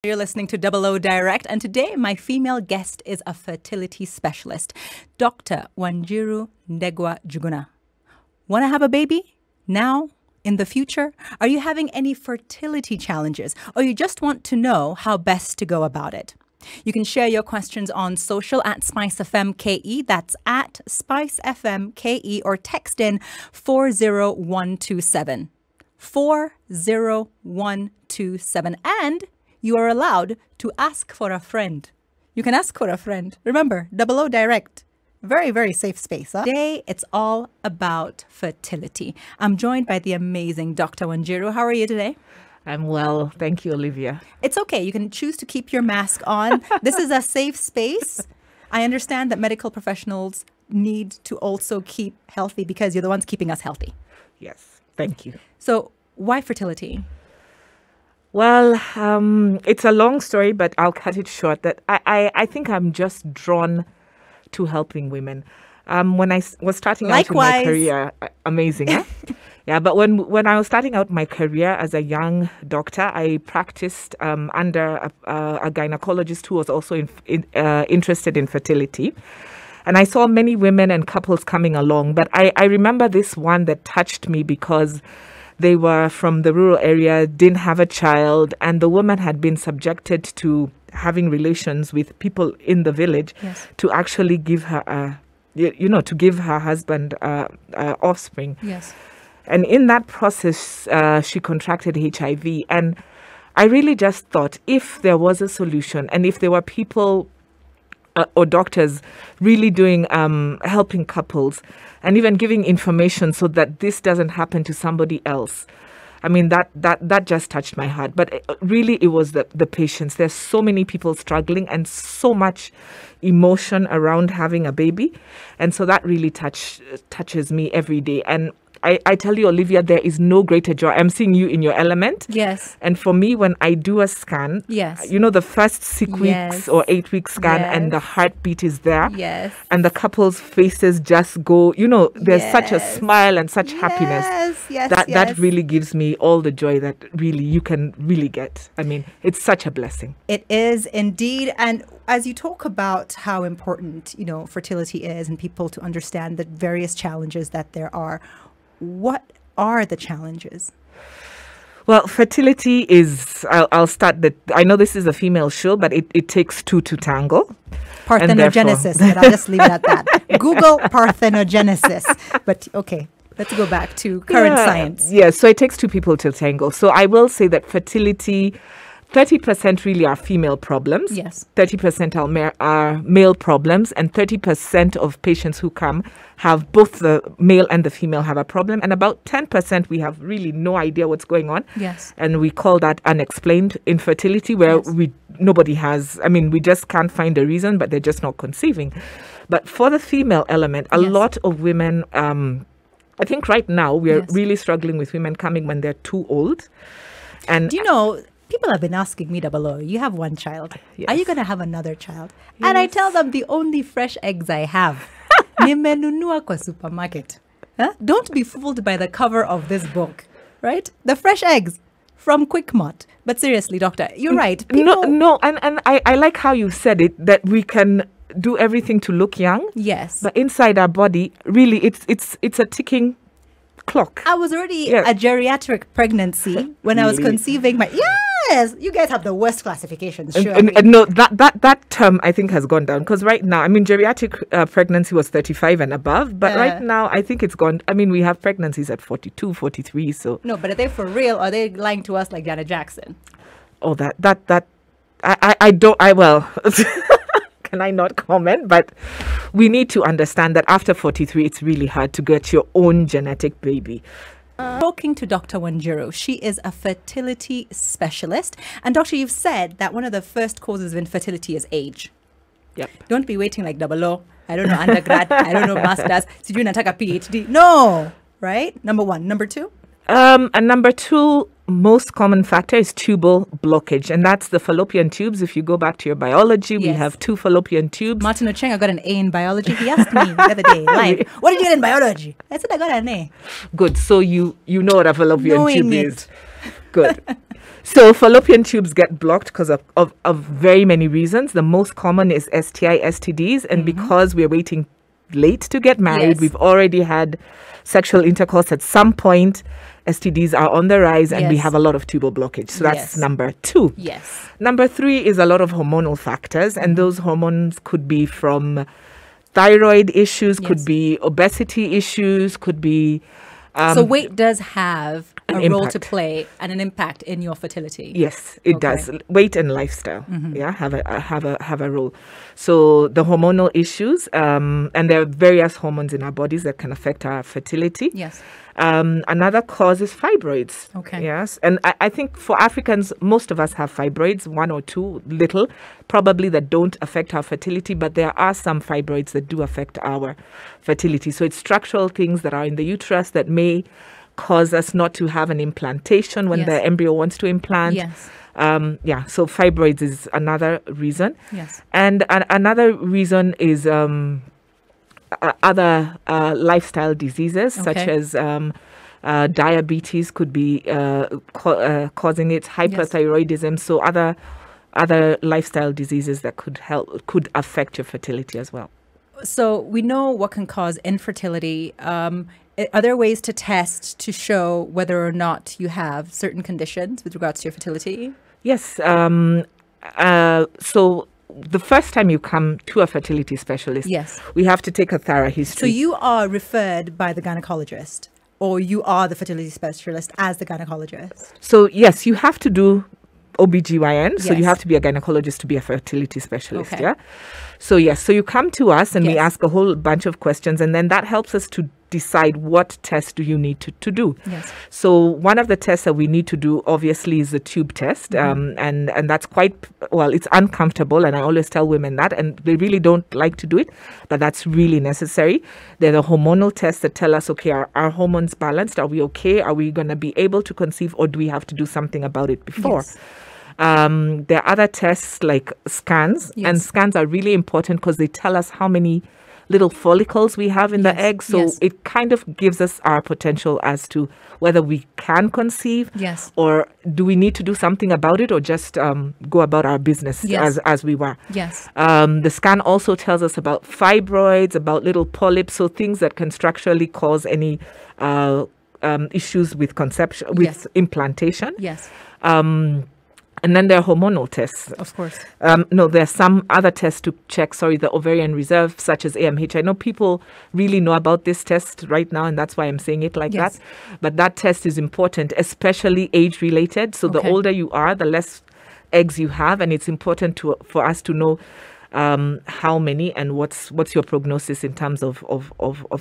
You're listening to Double O Direct, and today my female guest is a fertility specialist, Dr. Wanjiru Ndegwa-Njuguna. Want to have a baby? Now? In the future? Are you having any fertility challenges, or you just want to know how best to go about it? You can share your questions on social at SpiceFMKE, that's at SpiceFMKE, or text in 40127. 40127. And you are allowed to ask for a friend. You can ask for a friend. Remember, Double O Direct. Very, very safe space. Huh? Today, it's all about fertility. I'm joined by the amazing Dr. Wanjiru. How are you today? I'm well. Thank you, Olivia. It's okay. You can choose to keep your mask on. This is a safe space. I understand that medical professionals need to also keep healthy because you're the ones keeping us healthy. Yes. Thank you. So why fertility? Well, it's a long story, but I'll cut it short. That I think I'm just drawn to helping women. When I was starting out in my career, amazing, huh? Yeah, but when I was starting out my career as a young doctor, I practiced under a gynecologist who was also interested in fertility. And I saw many women and couples coming along. But I remember this one that touched me because they were from the rural area, didn't have a child, and the woman had been subjected to having relations with people in the village to actually give her to give her husband offspring. Yes. And in that process, she contracted HIV. And I really just thought if there was a solution and if there were people or doctors really doing helping couples and even giving information so that this doesn't happen to somebody else. I mean, that just touched my heart. But really, it was the patients. There's so many people struggling and so much emotion around having a baby. And so that really touches me every day. And I tell you, Olivia, there is no greater joy. I'm seeing you in your element. Yes. And for me, when I do a scan, you know, the first 6 weeks or 8 week scan and the heartbeat is there. Yes. And the couple's faces just go, you know, there's such a smile and such happiness. That really gives me all the joy that really you can really get. I mean, it's such a blessing. It is indeed. And as you talk about how important, you know, fertility is and people to understand the various challenges that there are, what are the challenges? Well, fertility is, I'll start that. I know this is a female show, but it takes two to tangle. Parthenogenesis, but I'll just leave it at that. Google parthenogenesis. But okay, let's go back to current science. Yes, so it takes two people to tangle. So I will say that fertility, 30% really are female problems. Yes. 30% are male problems, and 30% of patients who come have both the male and the female have a problem, and about 10% we have really no idea what's going on. Yes. And we call that unexplained infertility, where nobody has, I mean, we just can't find a reason, but they're just not conceiving. But for the female element, a lot of women, I think right now we're really struggling with women coming when they're too old. And do you know, people have been asking me, Double O, you have one child. Are you going to have another child? And I tell them the only fresh eggs I have, nimenunua kwa supermarket. Don't be fooled by the cover of this book, right? The fresh eggs from Quickmart. But seriously, doctor, you're right. No, and I like how you said it, that we can do everything to look young. Yes. But inside our body, really, it's a ticking clock. I was already a geriatric pregnancy when I was conceiving my... Yes, you guys have the worst classifications. Sure. And no, that term I think has gone down, because right now, I mean, geriatric pregnancy was 35 and above, but right now I think it's gone. I mean, we have pregnancies at 42, 43. So no, but are they for real? Or are they lying to us like Janet Jackson? Oh, I don't. Well. Can I not comment? But we need to understand that after 43, it's really hard to get your own genetic baby. Talking to Dr. Wanjiru, she is a fertility specialist. And doctor, you've said that one of the first causes of infertility is age. Yep. Don't be waiting like Double O. I don't know undergrad. I don't know masters. So you nataka PhD. No, right? Number one. Number two? And number two, most common factor is tubal blockage, and that's the fallopian tubes. If you go back to your biology, we have two fallopian tubes. Martin Ochenga got an A in biology. He asked me the other day, live, what did you get in biology? I said I got an A. Good. So you know what a fallopian tube is. Good. So fallopian tubes get blocked because of very many reasons. The most common is STI, STDs. And because we're waiting late to get married, we've already had sexual intercourse at some point. STDs are on the rise and we have a lot of tubal blockage. So that's number 2. Number 3 is a lot of hormonal factors. And those hormones could be from thyroid issues, could be obesity issues, could be... so weight does have a role to play and an impact in your fertility. Yes, it does. Weight and lifestyle, have a role. So the hormonal issues, and there are various hormones in our bodies that can affect our fertility. Another cause is fibroids. Yes, and I think for Africans, most of us have fibroids, 1 or 2 little, probably that don't affect our fertility, but there are some fibroids that do affect our fertility. So it's structural things that are in the uterus that may cause us not to have an implantation when the embryo wants to implant. So fibroids is another reason. And another reason is other lifestyle diseases such as diabetes could be causing it, hyperthyroidism, so other lifestyle diseases that could affect your fertility as well. So we know what can cause infertility. Are there ways to test to show whether or not you have certain conditions with regards to your fertility? Yes. So the first time you come to a fertility specialist, we have to take a thorough history. So you are referred by the gynecologist, or you are the fertility specialist as the gynecologist? So yes, you have to do OBGYN. So you have to be a gynecologist to be a fertility specialist. So yes, so you come to us and we ask a whole bunch of questions, and then that helps us to decide what test do you need to do. So one of the tests that we need to do obviously is the tube test, and that's quite, well, it's uncomfortable, and I always tell women that, and they really don't like to do it, but that's really necessary. They're the hormonal tests that tell us, okay, are our hormones balanced? Are we okay? Are we going to be able to conceive, or do we have to do something about it before? There are other tests like scans, and scans are really important because they tell us how many little follicles we have in the egg. So it kind of gives us our potential as to whether we can conceive or do we need to do something about it, or just go about our business as we were. The scan also tells us about fibroids, about little polyps, so things that can structurally cause any issues with conception, with implantation. And then there are hormonal tests. Of course. No, there are some other tests to check, the ovarian reserve, such as AMH. I know people really know about this test right now, and that's why I'm saying it like that. But that test is important, especially age-related. So the older you are, the less eggs you have, and it's important for us to know how many and what's your prognosis in terms of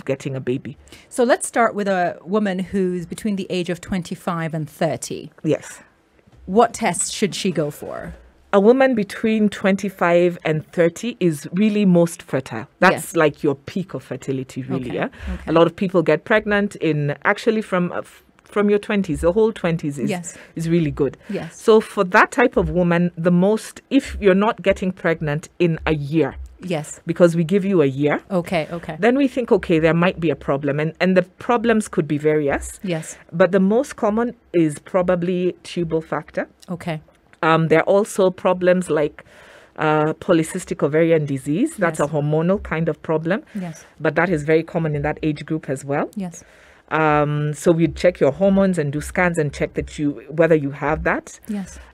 getting a baby. So let's start with a woman who's between the age of 25 and 30. Yes. What tests should she go for? A woman between 25 and 30 is really most fertile. That's like your peak of fertility, really. A lot of people get pregnant actually from your 20s. The whole 20s is really good. So for that type of woman, if you're not getting pregnant in a year, because we give you a year. Then we think, there might be a problem. And the problems could be various. But the most common is probably tubal factor. There are also problems like polycystic ovarian disease. That's a hormonal kind of problem. But that is very common in that age group as well. So we'd check your hormones and do scans and check whether you have that.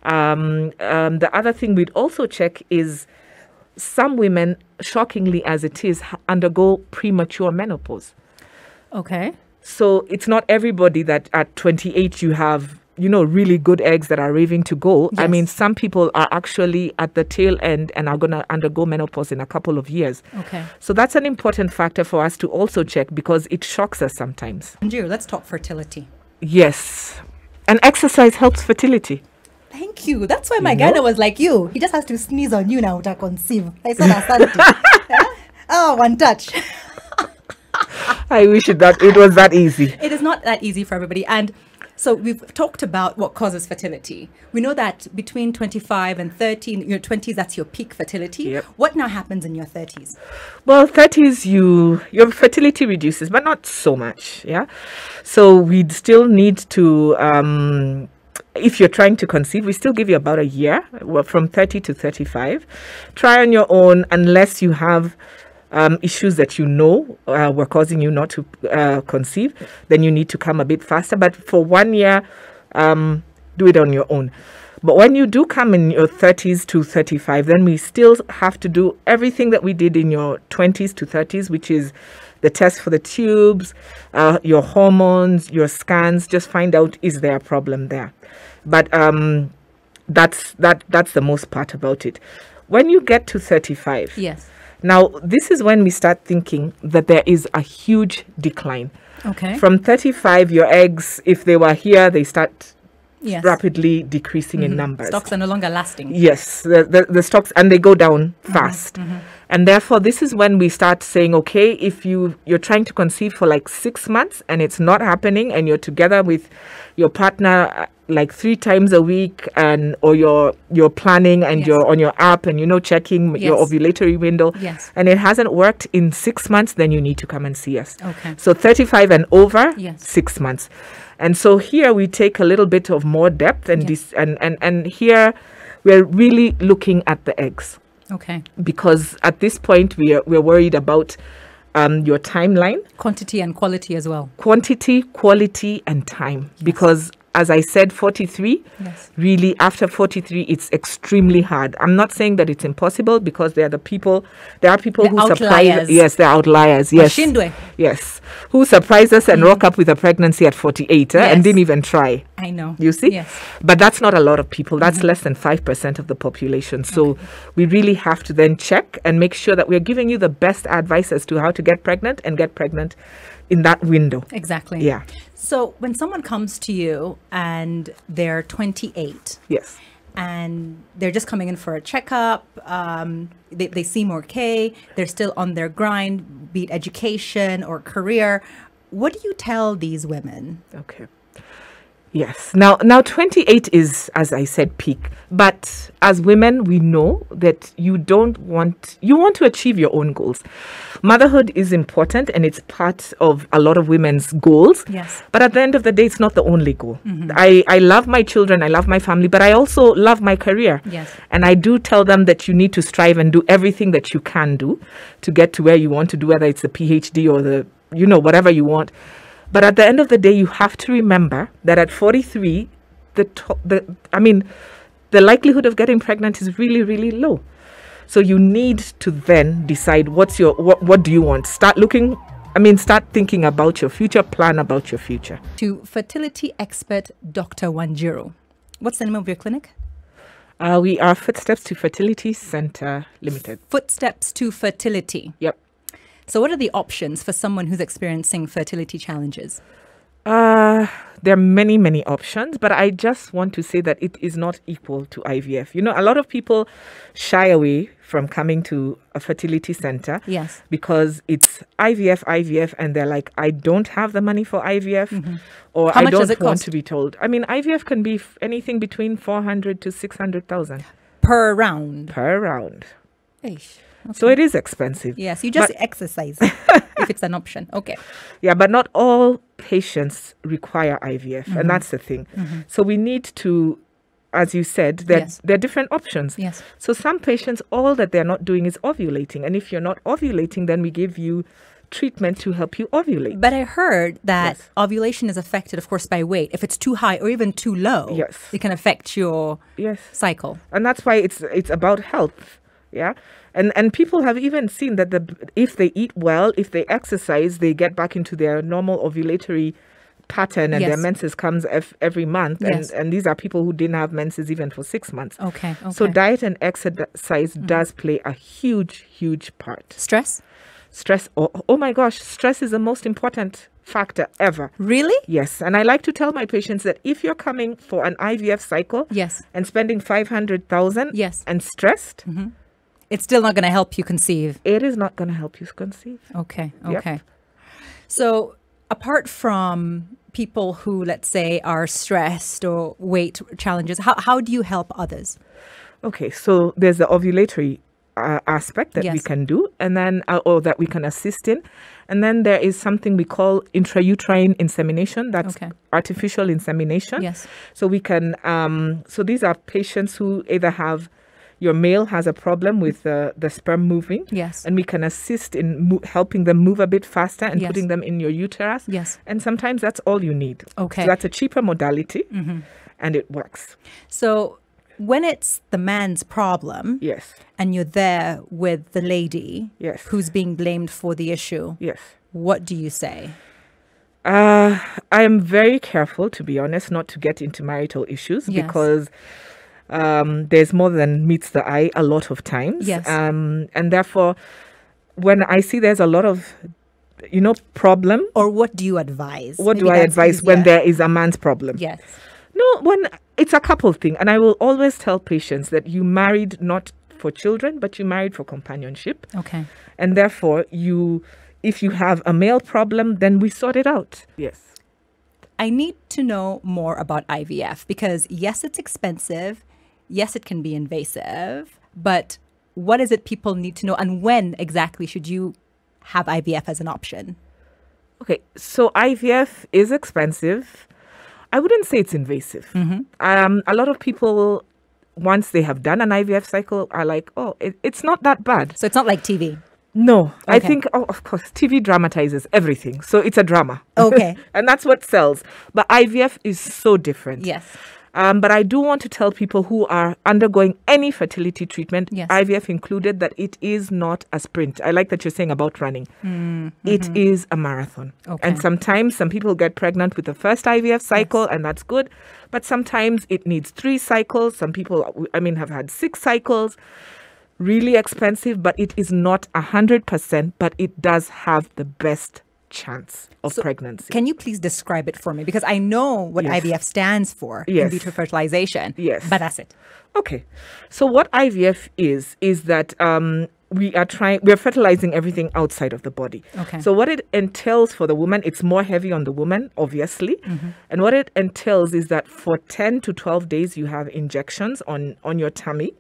The other thing we'd also check is some women, shockingly as it is, undergo premature menopause. So it's not everybody that at 28 you have, really good eggs that are raving to go. I mean, some people are actually at the tail end and are going to undergo menopause in a couple of years. So that's an important factor for us to also check, because it shocks us sometimes. Wanjiru, let's talk fertility. Yes. And exercise helps fertility. Thank you. That's why my gyno was like you. He just has to sneeze on you now to conceive. I said asante. Oh, one touch. I wish it was that easy. It is not that easy for everybody. And so we've talked about what causes fertility. We know that between 25 and 30, in your 20s, that's your peak fertility. What now happens in your 30s? Well, 30s, your fertility reduces, but not so much. So we'd still need to if you're trying to conceive, we still give you about a year, from 30 to 35. Try on your own unless you have issues that were causing you not to conceive. Then you need to come a bit faster. But for 1 year, do it on your own. But when you do come in your 30s to 35, then we still have to do everything that we did in your 20s to 30s, which is the test for the tubes, your hormones, your scans. Just find out, is there a problem there? But that's the most part about it. When you get to 35, yes. Now this is when we start thinking that there is a huge decline. Okay. From 35, your eggs, if they were here, they start rapidly decreasing in numbers. Stocks are no longer lasting. Yes, the stocks, and they go down fast. And therefore, this is when we start saying, okay, if you're trying to conceive for like 6 months and it's not happening, and you're together with your partner like 3 times a week, or you're planning and you're on your app and checking your ovulatory window, and it hasn't worked in 6 months, then you need to come and see us. Okay. So 35 and over, 6 months. And so here we take a little bit of more depth, and and here we're really looking at the eggs. Okay. Because at this point we're worried about your timeline, quantity and quality as well. Quantity, quality, and time. Because as I said, 43, really after 43, it's extremely hard. I'm not saying that it's impossible, because there are people who surprise. Yes, they're outliers. Yes. Yes. Who surprise us and rock up with a pregnancy at 48 and didn't even try. I know. You see? Yes. But that's not a lot of people. That's less than 5% of the population. So we really have to then check and make sure that we're giving you the best advice as to how to get pregnant, and get pregnant in that window. Exactly. Yeah. So when someone comes to you and they're 28, yes, and they're just coming in for a checkup, they seem okay, they're still on their grind, be it education or career, what do you tell these women? Okay. Yes. Now 28 is, as I said, peak. But as women, we know that you want to achieve your own goals. Motherhood is important, and it's part of a lot of women's goals. Yes. But at the end of the day, it's not the only goal. I love my children, I love my family, but I also love my career. Yes. And I do tell them that you need to strive and do everything that you can do to get to where you want to do, whether it's a PhD or whatever you want. But at the end of the day, you have to remember that at 43, the likelihood of getting pregnant is really, really low. So you need to then decide what do you want. Start thinking about your future, plan about your future. To fertility expert Dr. Wanjiru, what's the name of your clinic? We are Footsteps to Fertility Center Limited. Footsteps to Fertility. Yep. So what are the options for someone who's experiencing fertility challenges? There are many, many options, but I just want to say that it is not equal to IVF. A lot of people shy away from coming to a fertility center. Yes. Because it's IVF, and they're like, I don't have the money for IVF, or How I much don't does it want cost? to be told. IVF can be anything between 400 to 600,000 per round. per round. Eish. Okay. So it is expensive. Yes, you just exercise if it's an option. Okay. Yeah, but not all patients require IVF, and that's the thing. So we need to, as you said, there are different options. Yes. So some patients, all that they're not doing is ovulating. And if you're not ovulating, then we give you treatment to help you ovulate. But I heard that ovulation is affected, of course, by weight. If it's too high or even too low, it can affect your cycle. And that's why it's about health. Yeah. And people have even seen that if they eat well, if they exercise, they get back into their normal ovulatory pattern, and their menses comes every month. And these are people who didn't have menses even for 6 months. Okay. So diet and exercise does play a huge, huge part. Stress? Stress. Oh my gosh. Stress is the most important factor ever. Really? Yes. And I like to tell my patients that if you're coming for an IVF cycle and spending 500,000 and stressed, it's still not going to help you conceive. It is not going to help you conceive. Okay. So apart from people who, let's say, are stressed or weight challenges, how do you help others? Okay, so there's the ovulatory aspect that we can do, and then or that we can assist in. And then there is something we call intrauterine insemination. That's artificial insemination. Yes. So we can, so these are patients who either have, your male has a problem with the sperm moving. Yes. And we can assist in helping them move a bit faster and putting them in your uterus. Yes. And sometimes that's all you need. Okay. So that's a cheaper modality and it works. So when it's the man's problem, and you're there with the lady, who's being blamed for the issue, what do you say? I am very careful, to be honest, not to get into marital issues because there's more than meets the eye a lot of times. And therefore, when I see there's a lot of, problem. Or what do you advise? What do I advise when there is a man's problem? Yes. No, when it's a couple thing. And I will always tell patients that you married not for children, but you married for companionship. Okay. And therefore, if you have a male problem, then we sort it out. Yes. I need to know more about IVF because yes, it's expensive. Yes, it can be invasive, but what is it people need to know, and when exactly should you have IVF as an option? Okay, so IVF is expensive. I wouldn't say it's invasive. A lot of people, once they have done an IVF cycle, are like, oh, it's not that bad. So it's not like TV? No, I think, of course, TV dramatizes everything. So it's a drama. Okay. And that's what sells. But IVF is so different. Yes. But I do want to tell people who are undergoing any fertility treatment, IVF included, that it is not a sprint. I like that you're saying about running. It is a marathon. Okay. And sometimes some people get pregnant with the first IVF cycle, and that's good. But sometimes it needs 3 cycles. Some people, have had 6 cycles. Really expensive, but it is not 100%, but it does have the best chance of pregnancy. Can you please describe it for me? Because I know what IVF stands for, in vitro fertilization. Yes. But that's it. Okay. So what IVF is that we're fertilizing everything outside of the body. Okay. So what it entails for the woman, it's more heavy on the woman, obviously. And what it entails is that for 10 to 12 days, you have injections on your tummy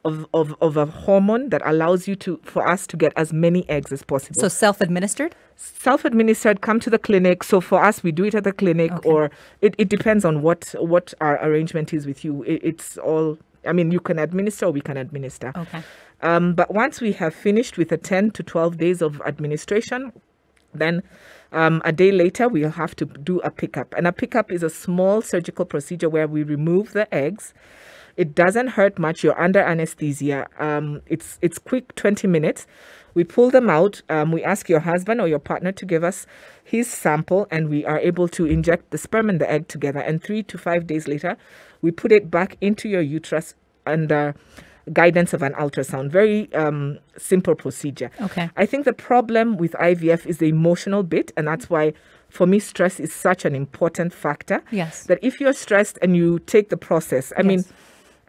of a hormone that allows you for us to get as many eggs as possible. So self-administered? Self-administered, come to the clinic. So for us, we do it at the clinic, or it depends on what our arrangement is with you. It's all, you can administer or we can administer. Okay. But once we have finished with the 10 to 12 days of administration, then a day later, we'll have to do a pickup. And a pickup is a small surgical procedure where we remove the eggs. It doesn't hurt much. You're under anesthesia. It's quick, 20 minutes. We pull them out. We ask your husband or your partner to give us his sample, and we are able to inject the sperm and the egg together. And 3 to 5 days later, we put it back into your uterus under guidance of an ultrasound. Very simple procedure. Okay. I think the problem with IVF is the emotional bit, and that's why, for me, stress is such an important factor. Yes. That if you're stressed and you take the process,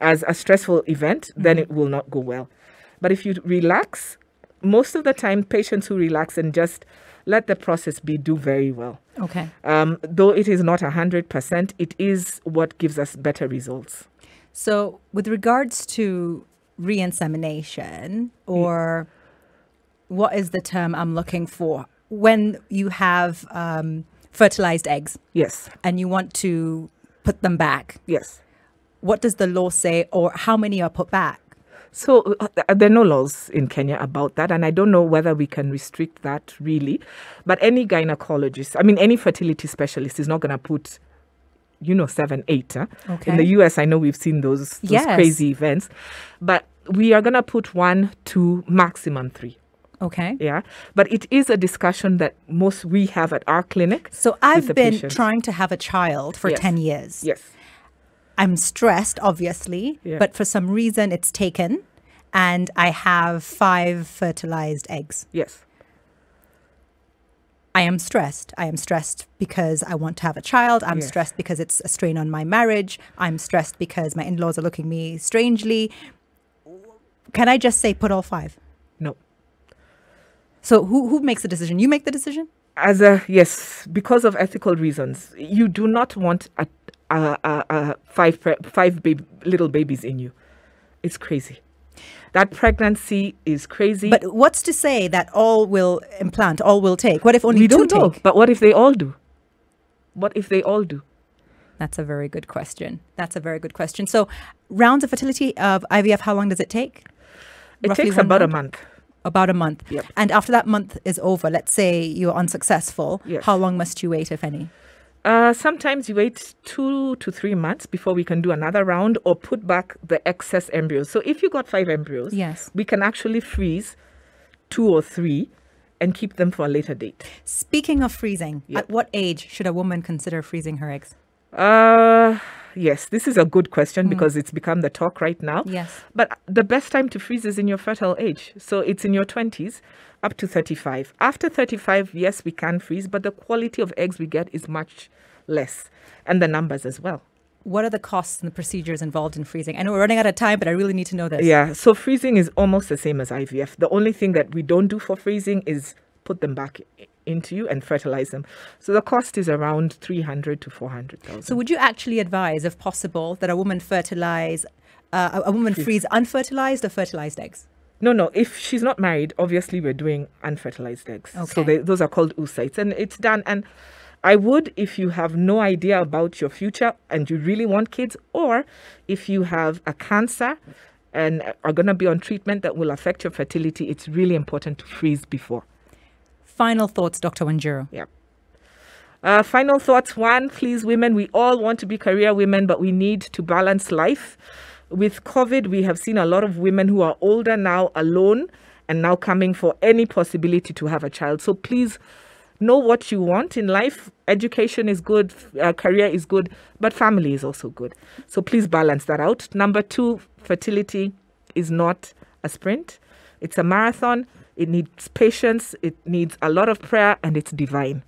as a stressful event, then it will not go well. But if you relax, most of the time, patients who relax and just let the process be do very well. Okay. Though it is not 100%, it is what gives us better results. So with regards to re-insemination, or what is the term I'm looking for? When you have fertilized eggs. Yes. And you want to put them back. Yes. What does the law say, or how many are put back? So there are no laws in Kenya about that, and I don't know whether we can restrict that really. But any gynecologist, any fertility specialist is not going to put, 7, 8. Okay. In the US, I know we've seen those crazy events. But we are going to put 1, 2, maximum 3. Okay. Yeah. But it is a discussion that we have at our clinic. So I've been trying to have a child for 10 years. Yes. I'm stressed, obviously, but for some reason it's taken, and I have 5 fertilized eggs. Yes. I am stressed. I am stressed because I want to have a child. I'm stressed because it's a strain on my marriage. I'm stressed because my in-laws are looking at me strangely. Can I just say put all 5? No. So who makes the decision? You make the decision? Yes, because of ethical reasons. You do not want five little babies in you. It's crazy. That pregnancy is crazy. But what's to say that all will implant, all will take? What if only we two don't know. take? But what if they all do? What if they all do? That's a very good question. That's a very good question. So rounds of fertility of IVF, how long does it take? It Roughly takes 1 about a month? month. About a month. Yep. And after that month is over, let's say you're unsuccessful, Yes. how long must you wait, if any? Sometimes you wait 2 to 3 months before we can do another round or put back the excess embryos. So if you got 5 embryos, Yes. we can actually freeze 2 or 3 and keep them for a later date. Speaking of freezing, Yep. at what age should a woman consider freezing her eggs? Yes, this is a good question because it's become the talk right now. Yes. But the best time to freeze is in your fertile age. So it's in your 20s up to 35. After 35, yes, we can freeze, but the quality of eggs we get is much less, and the numbers as well. What are the costs and the procedures involved in freezing? I know we're running out of time, but I really need to know this. Yeah, so freezing is almost the same as IVF. The only thing that we don't do for freezing is put them back into you and fertilize them. So the cost is around 300 to 400,000. So would you actually advise, if possible, that a woman fertilize, a woman freeze unfertilized or fertilized eggs? No. If she's not married, obviously we're doing unfertilized eggs. So Okay. those are called oocytes, and it's done. And I would, if you have no idea about your future and you really want kids, or if you have a cancer and are going to be on treatment that will affect your fertility, it's really important to freeze before. Final thoughts, Dr. Wanjiru. Yeah. Final thoughts. 1, please, women, we all want to be career women, but we need to balance life. With COVID, we have seen a lot of women who are older now, alone, and now coming for any possibility to have a child. So please know what you want in life. Education is good, career is good, but family is also good. So please balance that out. Number 2, fertility is not a sprint. It's a marathon. It needs patience. It needs a lot of prayer, and it's divine.